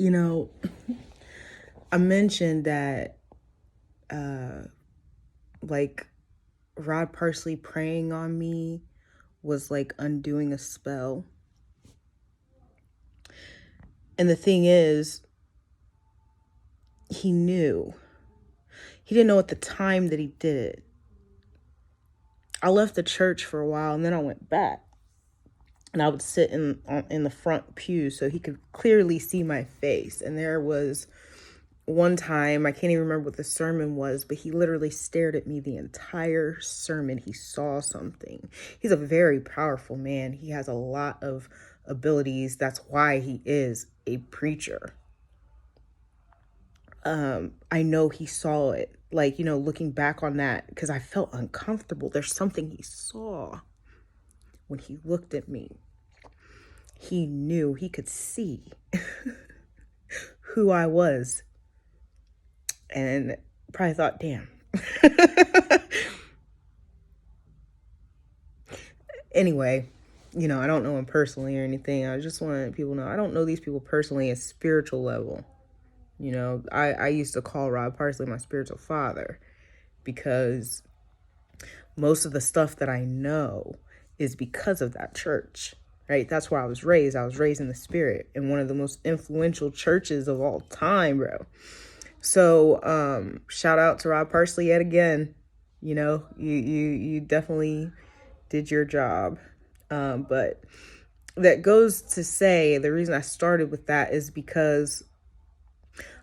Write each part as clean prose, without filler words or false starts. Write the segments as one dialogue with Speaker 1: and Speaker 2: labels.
Speaker 1: You know, I mentioned that, like, Rod Parsley praying on me was like undoing a spell. And the thing is, he knew. He didn't know at the time that he did it. I left the church for a while and then I went back. And I would sit in the front pew so he could clearly see my face. And there was one time, I can't even remember what the sermon was, but he literally stared at me the entire sermon. He saw something. He's a very powerful man. He has a lot of abilities. That's why he is a preacher. I know he saw it, like, looking back on that, because I felt uncomfortable. There's something he saw when he looked at me. He knew, he could see who I was, and probably thought, damn. Anyway, I don't know him personally or anything. I just want people to know I don't know these people personally at spiritual level. I used to call Rod Parsley my spiritual father because most of the stuff that I know is because of that church, right? That's where I was raised. I was raised in the spirit in one of the most influential churches of all time, bro. So, shout out to Rod Parsley yet again. You definitely did your job. But that goes to say, the reason I started with that is because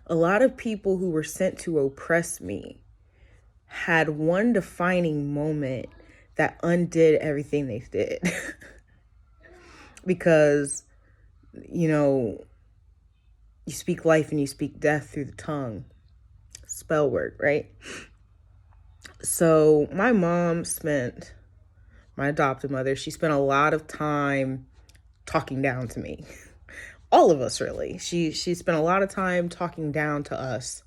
Speaker 1: a lot of people who were sent to oppress me had one defining moment that undid everything they did. Because, you speak life and you speak death through the tongue. Spell word, right? So my adopted mother, she spent a lot of time talking down to me. All of us, really. She spent a lot of time talking down to us.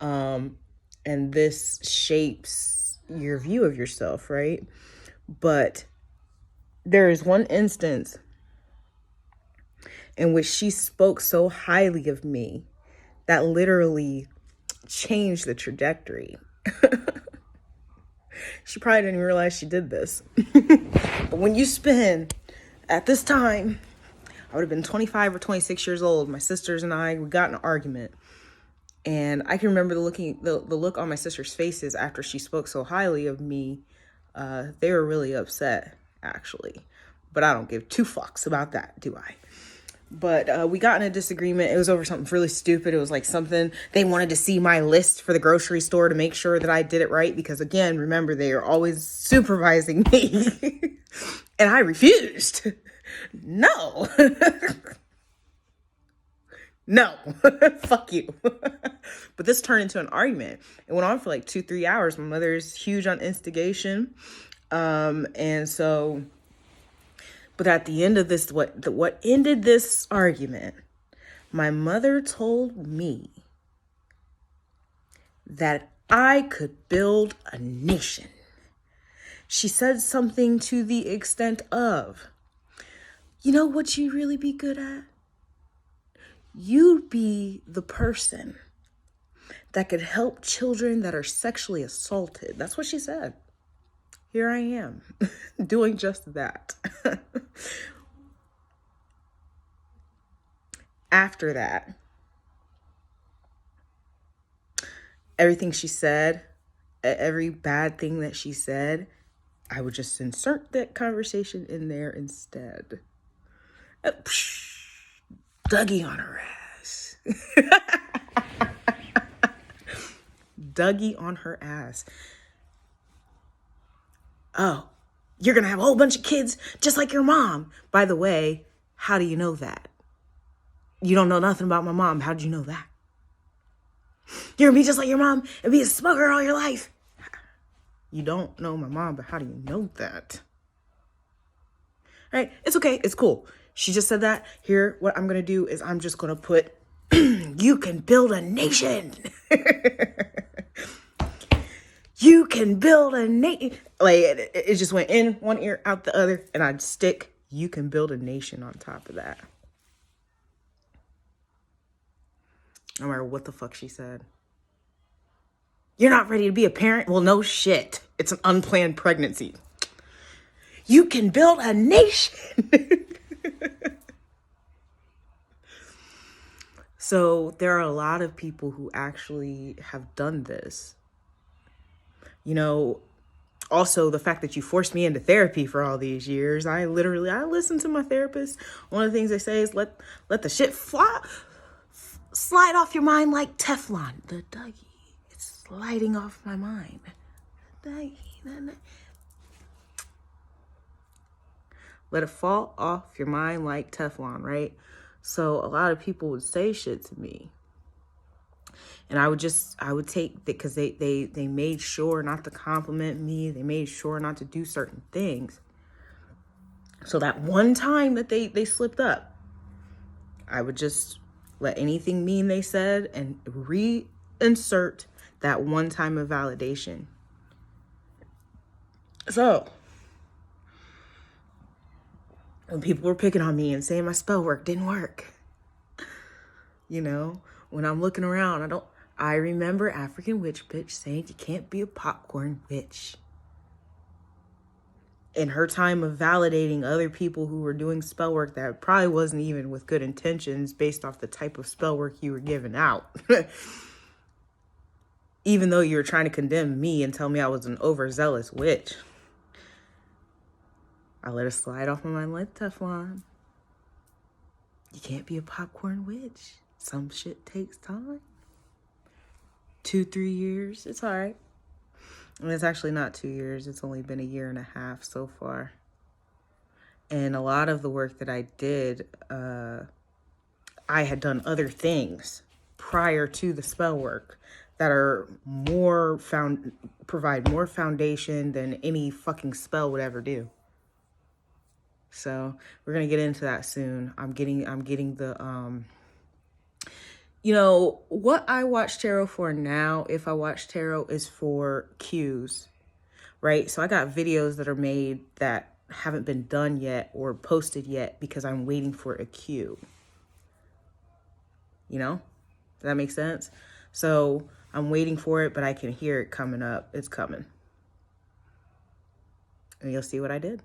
Speaker 1: And this shapes your view of yourself, right? But there is one instance in which she spoke so highly of me that literally changed the trajectory. She probably didn't realize she did this. But when you spend, at this time, I would have been 25 or 26 years old. My sisters and we got in an argument. And I can remember the look on my sister's faces after she spoke so highly of me. They were really upset, actually. But I don't give two fucks about that, do I? But we got in a disagreement. It was over something really stupid. It was like something, they wanted to see my list for the grocery store to make sure that I did it right. Because again, remember, they are always supervising me. And I refused. No. No. Fuck you. But this turned into an argument. It went on for like 2-3 hours. My mother's huge on instigation. And so... But at the end of this, what ended this argument, my mother told me that I could build a nation. She said something to the extent of, you know what you'd really be good at? You'd be the person that could help children that are sexually assaulted. That's what she said. Here I am, doing just that. After that, everything she said, every bad thing that she said, I would just insert that conversation in there instead. Dougie on her ass. Dougie on her ass. Oh, you're going to have a whole bunch of kids just like your mom. By the way, how do you know that? You don't know nothing about my mom. How did you know that? You're going to be just like your mom and be a smoker all your life. You don't know my mom, but how do you know that? All right, it's okay. It's cool. She just said that. Here, what I'm going to do is I'm just going to put, you can build a nation. You can build a nation. Like, it just went in one ear, out the other, and I'd stick, you can build a nation on top of that. No matter what the fuck she said. You're not ready to be a parent? Well, no shit. It's an unplanned pregnancy. You can build a nation. So there are a lot of people who actually have done this. You know, also the fact that you forced me into therapy for all these years. I listen to my therapist. One of the things they say is let the shit slide off your mind like Teflon. The Dougie. It's sliding off my mind. Dougie. Let it fall off your mind like Teflon, right? So a lot of people would say shit to me. And I would take that because they made sure not to compliment me. They made sure not to do certain things. So that one time that they slipped up, I would just let anything mean they said and reinsert that one time of validation. So when people were picking on me and saying my spell work didn't work, you know, when I'm looking around, I remember African witch bitch saying you can't be a popcorn witch. In her time of validating other people who were doing spell work that probably wasn't even with good intentions based off the type of spell work you were giving out. Even though you were trying to condemn me and tell me I was an overzealous witch. I let it slide off my mind like Teflon. You can't be a popcorn witch. Some shit takes time. 2-3 years, it's all right. And it's actually not 2 years. It's only been 1.5 years so far. And a lot of the work that I did, I had done other things prior to the spell work that are provide more foundation than any fucking spell would ever do. So we're gonna get into that soon. I'm getting the you know, what I watch tarot for now, if I watch tarot, is for cues, right? So I got videos that are made that haven't been done yet or posted yet because I'm waiting for a cue. You know? Does that make sense? So I'm waiting for it, but I can hear it coming up. It's coming. And you'll see what I did.